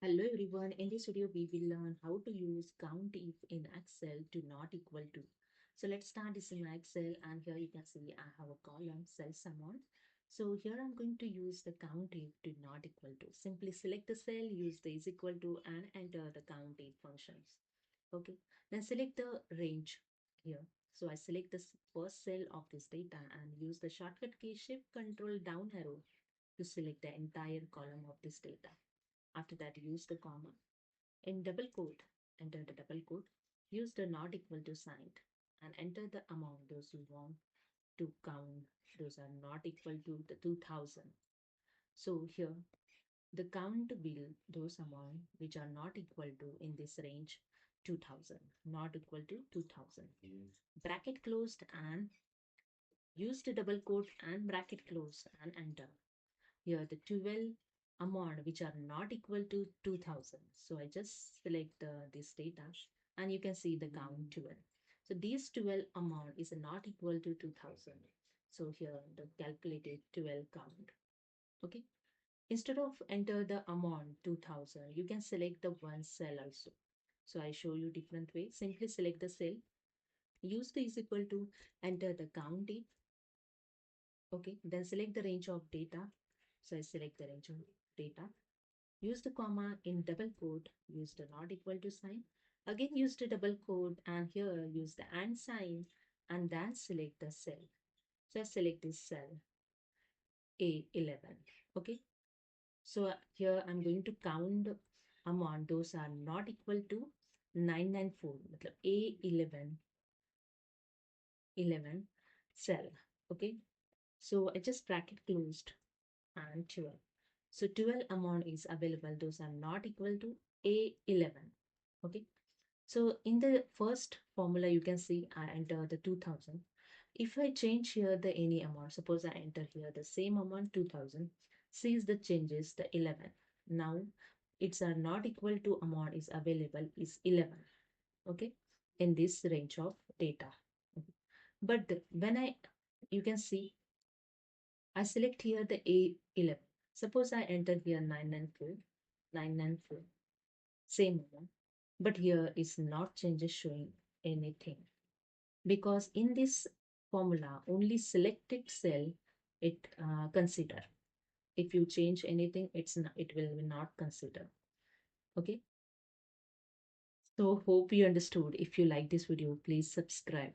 Hello everyone, in this video we will learn how to use Countif in Excel to not equal to. So let's start this in my Excel, and here you can see I have a column sales amount. So here I'm going to use the Countif to not equal to. Simply select the cell, use the is equal to and enter the Countif functions. Okay, then select the range here. So I select the first cell of this data and use the shortcut key Shift Control down arrow to select the entire column of this data. After that, use the comma. In double quote, enter the double quote. Use the not equal to sign and enter the amount those you want to count. Those are not equal to the 2000. So here, the count bill those amount which are not equal to in this range 2000, not equal to 2000. Bracket closed and use the double quote and bracket closed and enter. Here the 12 amount which are not equal to 2000. So I just select this data and you can see the count 12. So these 12 amount is not equal to 2000. So here the calculated 12 count. Okay. Instead of enter the amount 2000, you can select the one cell also. So I show you different way. Simply select the cell, use the is equal to, enter the count it. Okay. Then select the range of data. So I select the range of data. Use the comma in double quote, use the not equal to sign. Again use the double quote and here use the and sign and then select the cell. So I select this cell A11. Okay. So here I'm going to count the amount. Those are not equal to 994. मतलब A11 11 cell. Okay. So I just bracket closed and 12. So 12 amount is available. Those are not equal to A11. Okay. So in the first formula, you can see I enter the 2000. If I change here the any amount, suppose I enter here the same amount 2000, sees the changes the 11. Now it's are not equal to amount is available is 11. Okay. In this range of data. Okay. But when you can see I select here the A11. Suppose I enter here 994, 994, same one. But here is not changes showing anything. Because in this formula, only selected cell it consider. If you change anything, it will not consider. Okay. So hope you understood. If you like this video, please subscribe.